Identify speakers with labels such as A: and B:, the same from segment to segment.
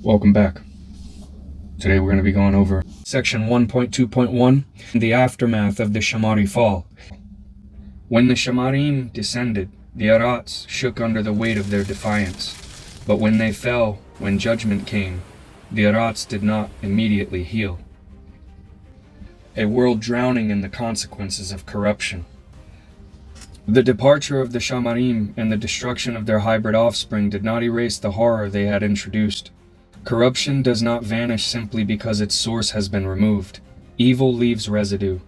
A: Welcome back. Today we're going to be going over section 1.2.1, the aftermath of the shamary fall. When the shamarym descended, the arats shook under the weight of their defiance. But when they fell, when judgment came, the arats did not immediately heal. A world drowning in the consequences of corruption. The departure of the shamarym and the destruction of their hybrid offspring did not erase the horror they had introduced. Corruption does not vanish simply because its source has been removed. Evil leaves residue,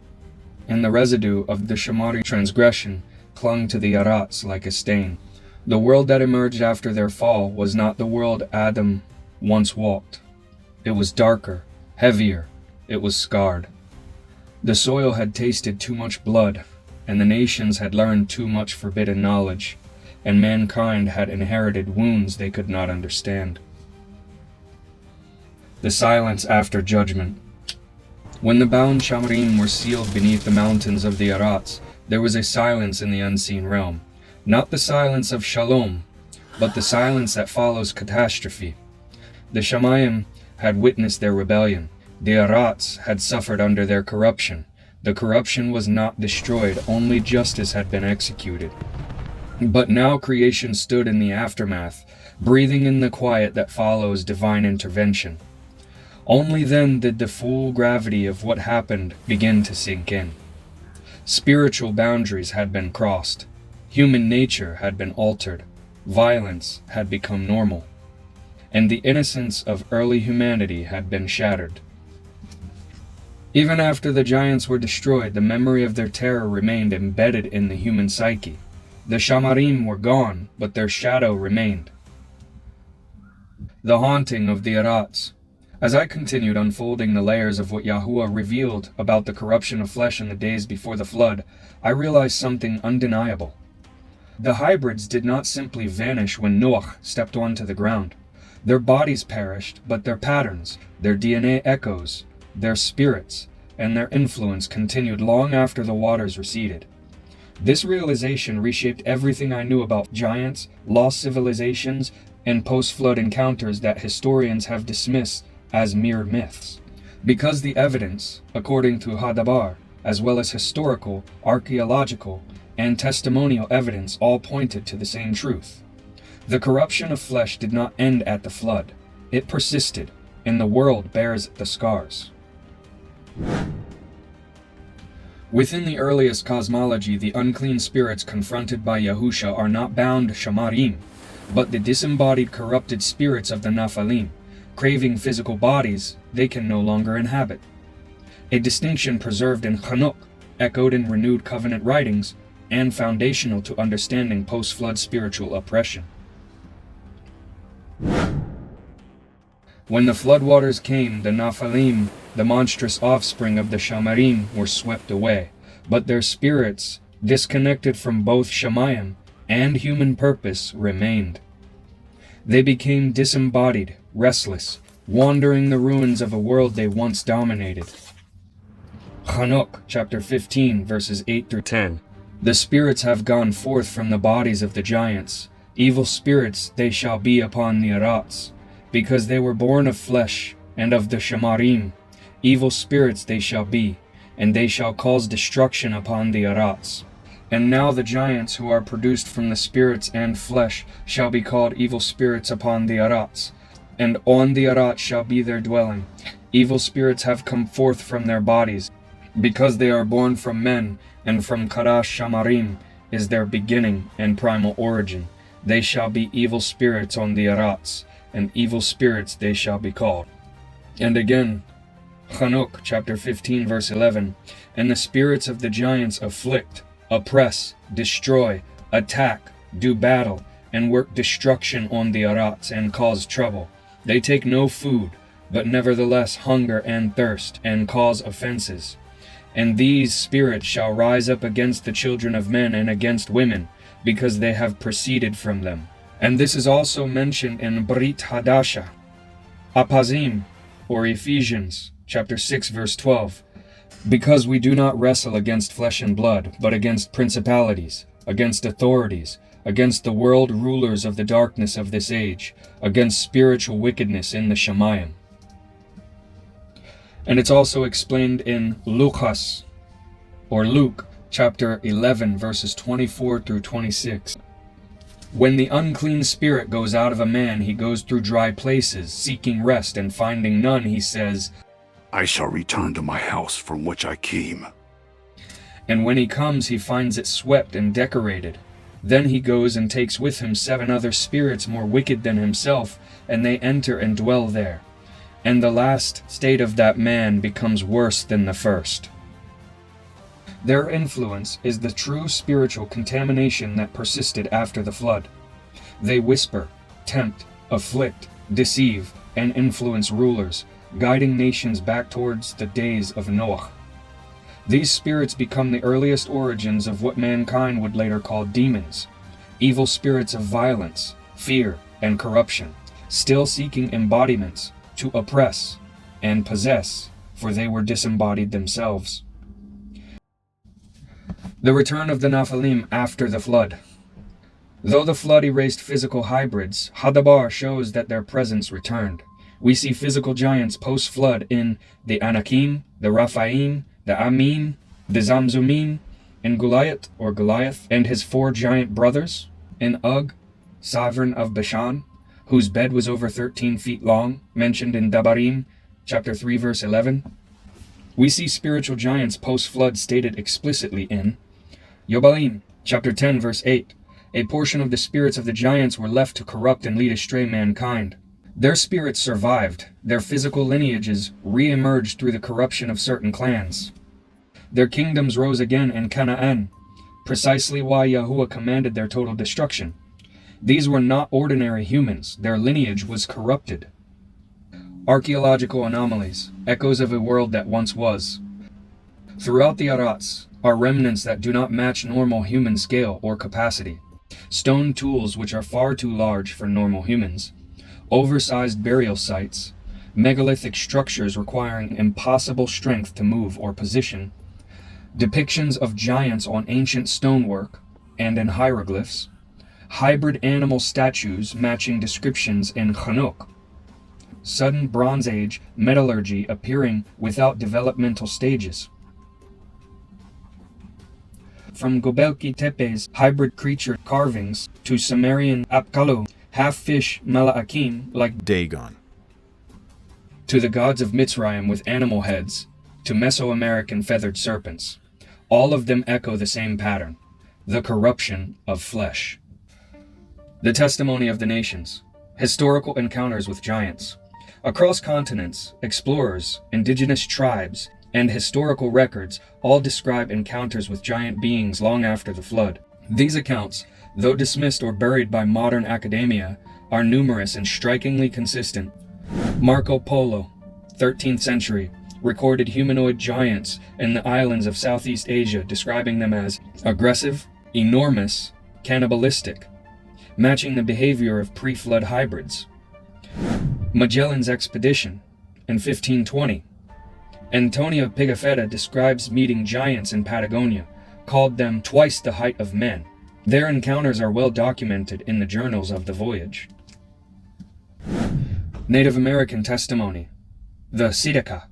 A: and the residue of the shamary transgression clung to the arats like a stain. The world that emerged after their fall was not the world Adam once walked. It was darker, heavier, it was scarred. The soil had tasted too much blood, and the nations had learned too much forbidden knowledge, and mankind had inherited wounds they could not understand. The silence after judgment. When the bound shamarym were sealed beneath the mountains of the arats, there was a silence in the unseen realm. Not the silence of shalom, but the silence that follows catastrophe. The shamarym had witnessed their rebellion. The arats had suffered under their corruption. The corruption was not destroyed, only justice had been executed. But now creation stood in the aftermath, breathing in the quiet that follows divine intervention. Only then did the full gravity of what happened begin to sink in. Spiritual boundaries had been crossed. Human nature had been altered. Violence had become normal. And the innocence of early humanity had been shattered. Even after the giants were destroyed, the memory of their terror remained embedded in the human psyche. The shamarym were gone, but their shadow remained. The haunting of the arats. As I continued unfolding the layers of what Yahuwah revealed about the corruption of flesh in the days before the flood, I realized something undeniable. The hybrids did not simply vanish when Noah stepped onto the ground. Their bodies perished, but their patterns, their DNA echoes, their spirits, and their influence continued long after the waters receded. This realization reshaped everything I knew about giants, lost civilizations, and post-flood encounters that historians have dismissed as mere myths. Because the evidence, according to Hadabar, as well as historical, archaeological, and testimonial evidence all pointed to the same truth. The corruption of flesh did not end at the flood. It persisted, and the world bears the scars. Within the earliest cosmology, the unclean spirits confronted by Yahusha are not bound shamarym, but the disembodied corrupted spirits of the Naphalym. Craving physical bodies they can no longer inhabit. A distinction preserved in Chanukh, echoed in renewed covenant writings, and foundational to understanding post-flood spiritual oppression. When the floodwaters came, the Naphalym, the monstrous offspring of the shamarym, were swept away, but their spirits, disconnected from both shamayim and human purpose, remained. They became disembodied, restless, wandering the ruins of a world they once dominated. Chanukh, chapter 15, verses 8 through 10. The spirits have gone forth from the bodies of the giants. Evil spirits they shall be upon the arats, because they were born of flesh and of the shamarym. Evil spirits they shall be, and they shall cause destruction upon the arats. And now the giants who are produced from the spirits and flesh shall be called evil spirits upon the arats, and on the arats shall be their dwelling. Evil spirits have come forth from their bodies, because they are born from men, and from Karash Shamarym is their beginning and primal origin. They shall be evil spirits on the arats, and evil spirits they shall be called. And again, Chanukh, chapter 15, verse 11, and the spirits of the giants afflict, oppress, destroy, attack, do battle, and work destruction on the arats and cause trouble. They take no food, but nevertheless hunger and thirst, and cause offenses. And these spirits shall rise up against the children of men and against women, because they have proceeded from them. And this is also mentioned in Brit Hadasha, Apazim, or Ephesians, chapter 6, verse 12. Because we do not wrestle against flesh and blood, but against principalities, against authorities, against the world rulers of the darkness of this age, against spiritual wickedness in the shamarym. And it's also explained in Luke, chapter 11, verses 24 through 26. When the unclean spirit goes out of a man, he goes through dry places, seeking rest, and finding none, he says,
B: I shall return to my house from which I came.
A: And when he comes, he finds it swept and decorated. Then he goes and takes with him 7 other spirits more wicked than himself, and they enter and dwell there. And the last state of that man becomes worse than the first. Their influence is the true spiritual contamination that persisted after the flood. They whisper, tempt, afflict, deceive, and influence rulers, guiding nations back towards the days of Noah. These spirits become the earliest origins of what mankind would later call demons, evil spirits of violence, fear, and corruption, still seeking embodiments to oppress and possess, for they were disembodied themselves. The return of the Naphalym after the flood. Though the flood erased physical hybrids, Hadabar shows that their presence returned. We see physical giants post-flood in the Anakim, the Raphaim, the Amin, the Zamzumim, in Goliath, and his 4 giant brothers, in Og, sovereign of Bashan, whose bed was over 13 feet long, mentioned in Dabarim, chapter 3, verse 11. We see spiritual giants post-flood stated explicitly in Yobalim, chapter 10, verse 8. A portion of the spirits of the giants were left to corrupt and lead astray mankind. Their spirits survived. Their physical lineages re-emerged through the corruption of certain clans. Their kingdoms rose again in Canaan, precisely why Yahuwah commanded their total destruction. These were not ordinary humans. Their lineage was corrupted. Archaeological anomalies, echoes of a world that once was. Throughout the Arats are remnants that do not match normal human scale or capacity. Stone tools which are far too large for normal humans. Oversized burial sites. Megalithic structures requiring impossible strength to move or position. Depictions of giants on ancient stonework and in hieroglyphs. Hybrid animal statues matching descriptions in Chanukh. Sudden Bronze Age metallurgy appearing without developmental stages. From Göbekli Tepe's hybrid creature carvings to Sumerian Apkallu, half-fish Malaakim like
C: Dagon,
A: to the gods of Mitzrayim with animal heads, to Mesoamerican feathered serpents. All of them echo the same pattern, the corruption of flesh. The testimony of the nations, historical encounters with giants. Across continents, explorers, indigenous tribes, and historical records all describe encounters with giant beings long after the flood. These accounts, though dismissed or buried by modern academia, are numerous and strikingly consistent. Marco Polo, 13th century, recorded humanoid giants in the islands of Southeast Asia, describing them as aggressive, enormous, cannibalistic, matching the behavior of pre-flood hybrids. Magellan's expedition in 1520. Antonio Pigafetta describes meeting giants in Patagonia, called them twice the height of men. Their encounters are well documented in the journals of the voyage. Native American testimony. The Sidica.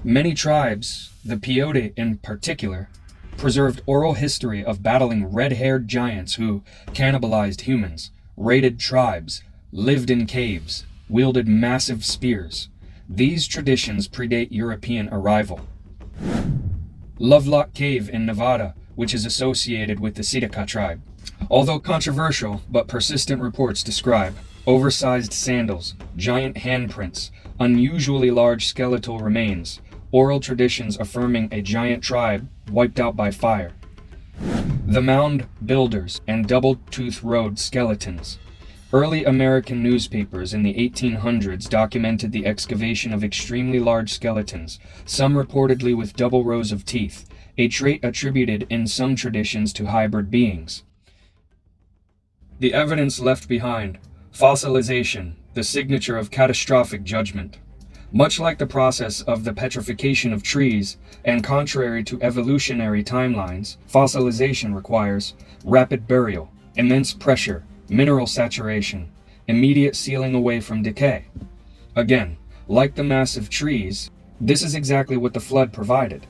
A: Many tribes, the Peyote in particular, preserved oral history of battling red-haired giants who cannibalized humans, raided tribes, lived in caves, wielded massive spears. These traditions predate European arrival. Lovelock Cave in Nevada, which is associated with the Sidica tribe. Although controversial, but persistent reports describe oversized sandals, giant handprints, unusually large skeletal remains, oral traditions affirming a giant tribe wiped out by fire. The mound builders and double-tooth road skeletons. Early American newspapers in the 1800s documented the excavation of extremely large skeletons, some reportedly with double rows of teeth, a trait attributed in some traditions to hybrid beings. The evidence left behind. Fossilization, the signature of catastrophic judgment. Much like the process of the petrification of trees, and contrary to evolutionary timelines, fossilization requires rapid burial, Immense pressure, mineral saturation, immediate sealing away from decay. Again, like the massive trees, this is exactly what the flood provided.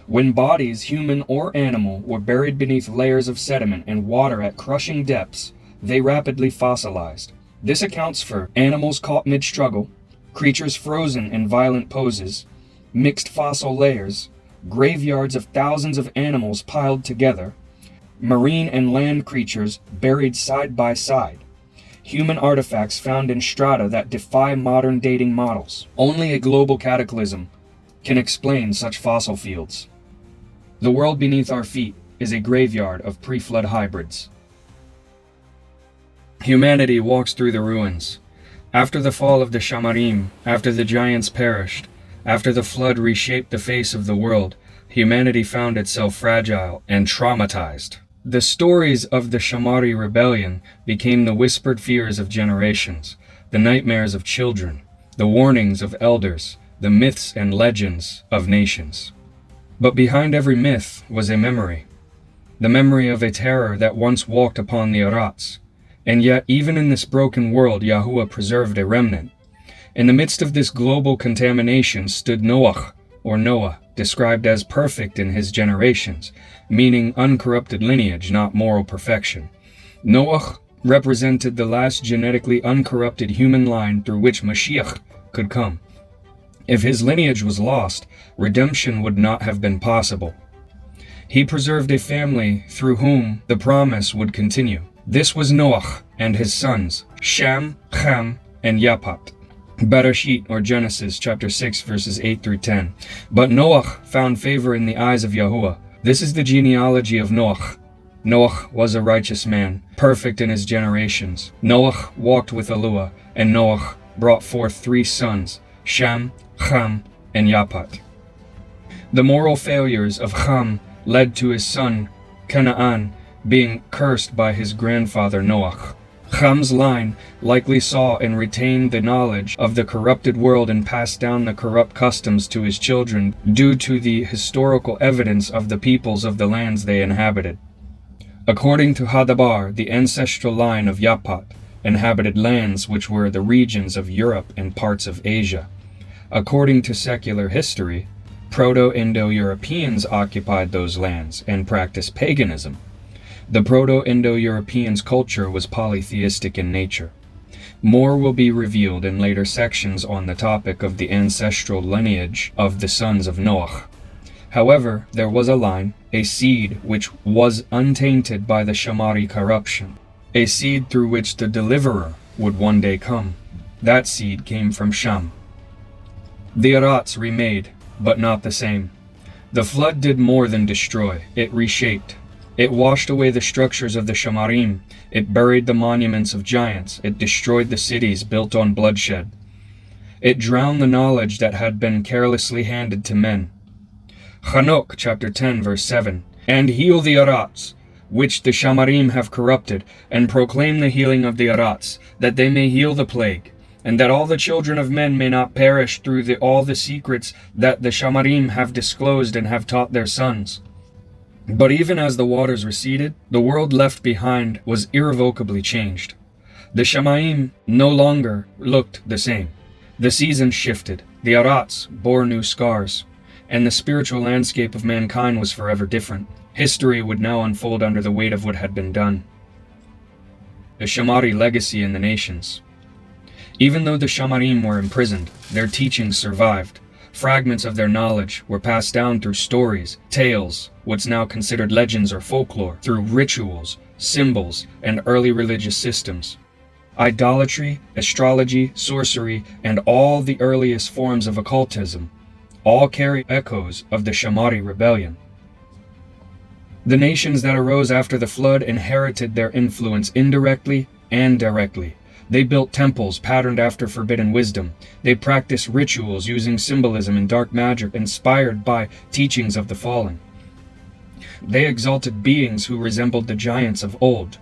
A: When bodies, human or animal, were buried beneath layers of sediment and water at crushing depths, they rapidly fossilized. This accounts for animals caught mid-struggle, creatures frozen in violent poses, mixed fossil layers, graveyards of thousands of animals piled together, marine and land creatures buried side by side, human artifacts found in strata that defy modern dating models. Only a global cataclysm can explain such fossil fields. The world beneath our feet is a graveyard of pre-flood hybrids. Humanity walks through the ruins. After the fall of the shamarym, after the giants perished, after the flood reshaped the face of the world, humanity found itself fragile and traumatized. The stories of the shamary rebellion became the whispered fears of generations, the nightmares of children, the warnings of elders, the myths and legends of nations. But behind every myth was a memory, the memory of a terror that once walked upon the Arats. And yet, even in this broken world, Yahuwah preserved a remnant. In the midst of this global contamination stood Noach, or Noah, described as perfect in his generations, meaning uncorrupted lineage, not moral perfection. Noach represented the last genetically uncorrupted human line through which Mashiach could come. If his lineage was lost, redemption would not have been possible. He preserved a family through whom the promise would continue. This was Noach and his sons, Shem, Ham, and Yaphat. Bereshit, or Genesis, chapter 6, verses 8 through 10. But Noach found favor in the eyes of Yahuwah. This is the genealogy of Noach. Noach was a righteous man, perfect in his generations. Noach walked with Eluah, and Noach brought forth 3 sons, Shem, Ham, and Yaphat. The moral failures of Ham led to his son, Canaan, being cursed by his grandfather Noach. Ham's line likely saw and retained the knowledge of the corrupted world and passed down the corrupt customs to his children due to the historical evidence of the peoples of the lands they inhabited. According to Hadabar, the ancestral line of Yaphat inhabited lands which were the regions of Europe and parts of Asia. According to secular history, Proto-Indo-Europeans occupied those lands and practiced paganism. The Proto-Indo-Europeans' culture was polytheistic in nature. More will be revealed in later sections on the topic of the ancestral lineage of the sons of Noach. However, there was a line, a seed which was untainted by the shamary corruption, a seed through which the deliverer would one day come. That seed came from Sham. The Arats remade, but not the same. The flood did more than destroy, it reshaped. It washed away the structures of the shamarym, it buried the monuments of giants, it destroyed the cities built on bloodshed. It drowned the knowledge that had been carelessly handed to men. Chanok, chapter 10, verse 7, and heal the Arats, which the shamarym have corrupted, and proclaim the healing of the Arats, that they may heal the plague, and that all the children of men may not perish through all the secrets that the shamarym have disclosed and have taught their sons. But even as the waters receded, the world left behind was irrevocably changed. The shamarym no longer looked the same. The seasons shifted, the Arats bore new scars, and the spiritual landscape of mankind was forever different. History would now unfold under the weight of what had been done. The shamary legacy in the nations. Even though the shamarym were imprisoned, their teachings survived. Fragments of their knowledge were passed down through stories, tales, what's now considered legends or folklore, through rituals, symbols, and early religious systems. Idolatry, astrology, sorcery, and all the earliest forms of occultism all carry echoes of the shamary rebellion. The nations that arose after the flood inherited their influence indirectly and directly. They built temples patterned after forbidden wisdom. They practiced rituals using symbolism and dark magic inspired by teachings of the fallen. They exalted beings who resembled the giants of old.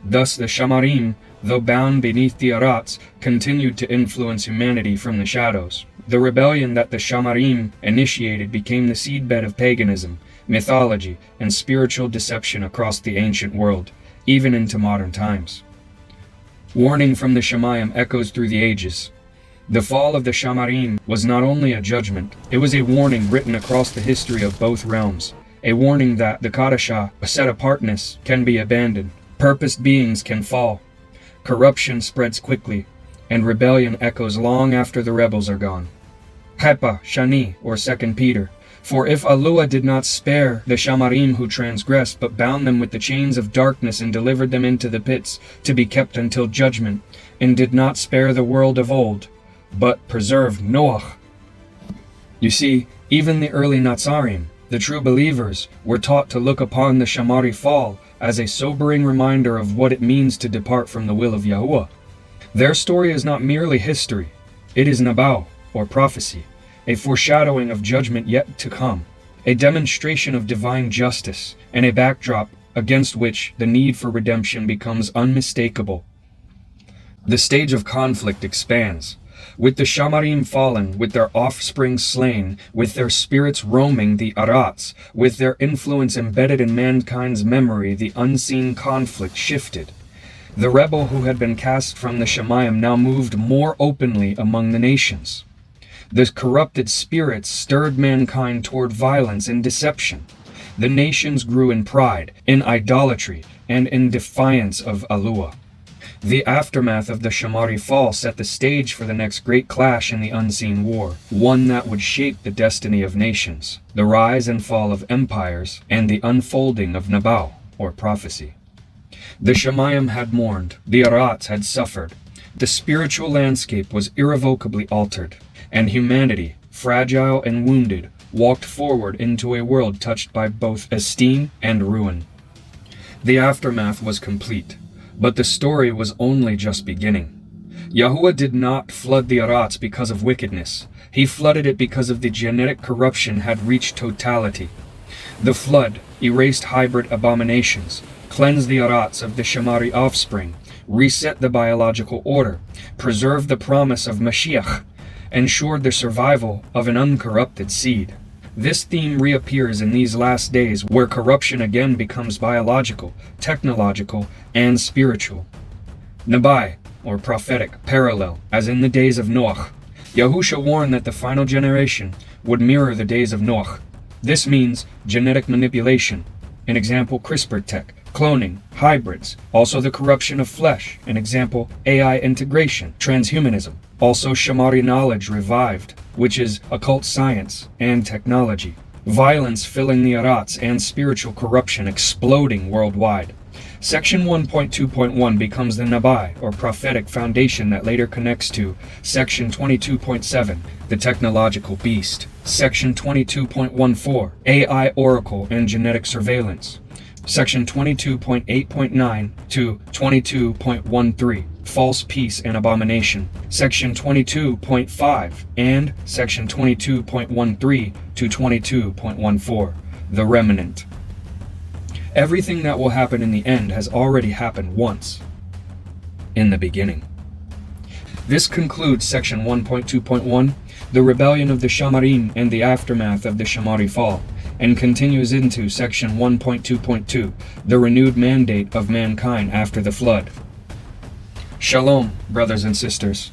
A: Thus the shamarym, though bound beneath the Arats, continued to influence humanity from the shadows. The rebellion that the shamarym initiated became the seedbed of paganism, mythology, and spiritual deception across the ancient world. even into modern times. Warning from the shamarym echoes through the ages. The fall of the shamarym was not only a judgment, it was a warning written across the history of both realms. A warning that the Kadasha, a set-apartness, can be abandoned, purposed beings can fall, corruption spreads quickly, and rebellion echoes long after the rebels are gone. Hepa, Shani, or 2 Peter. For if Allah did not spare the shamarym who transgressed, but bound them with the chains of darkness and delivered them into the pits to be kept until judgment, and did not spare the world of old, but preserved Noach. You see, even the early Natsarim, the true believers, were taught to look upon the shamary fall as a sobering reminder of what it means to depart from the will of Yahuwah. Their story is not merely history, it is nabao, or prophecy, a foreshadowing of judgment yet to come, a demonstration of divine justice, and a backdrop against which the need for redemption becomes unmistakable. The stage of conflict expands. With the shamarym fallen, with their offspring slain, with their spirits roaming the arats, with their influence embedded in mankind's memory, the unseen conflict shifted. The rebel who had been cast from the shamarym now moved more openly among the nations. The corrupted spirits stirred mankind toward violence and deception. The nations grew in pride, in idolatry, and in defiance of Allah. The aftermath of the shamary fall set the stage for the next great clash in the unseen war, one that would shape the destiny of nations, the rise and fall of empires, and the unfolding of nabao, or prophecy. The shamarym had mourned, the arats had suffered. The spiritual landscape was irrevocably altered, and humanity, fragile and wounded, walked forward into a world touched by both esteem and ruin. The aftermath was complete. But the story was only just beginning. Yahuwah did not flood the arats because of wickedness. He flooded it because of the genetic corruption had reached totality. The flood erased hybrid abominations, cleansed the arats of the shamary offspring, reset the biological order, preserved the promise of Mashiach, ensured the survival of an uncorrupted seed. This theme reappears in these last days, where corruption again becomes biological, technological, and spiritual. Nabai, or prophetic, parallel, as in the days of Noach. Yahusha warned that the final generation would mirror the days of Noach. This means genetic manipulation, an example CRISPR tech, cloning, hybrids, also the corruption of flesh, an example AI integration, transhumanism, also shamary knowledge revived, which is occult science and technology, violence filling the arats, and spiritual corruption exploding worldwide. Section 1.2.1 becomes the nabai, or prophetic foundation that later connects to Section 22.7, the technological beast, Section 22.14, AI oracle and genetic surveillance, Section 22.8.9 to 22.13, false peace and abomination, Section 22.5, and Section 22.13 to 22.14, the remnant. Everything that will happen in the end has already happened once, in the beginning. This concludes Section 1.2.1, the rebellion of the shamarym and the aftermath of the shamary fall, and continues into Section 1.2.2, the renewed mandate of mankind after the flood. Shalom, brothers and sisters.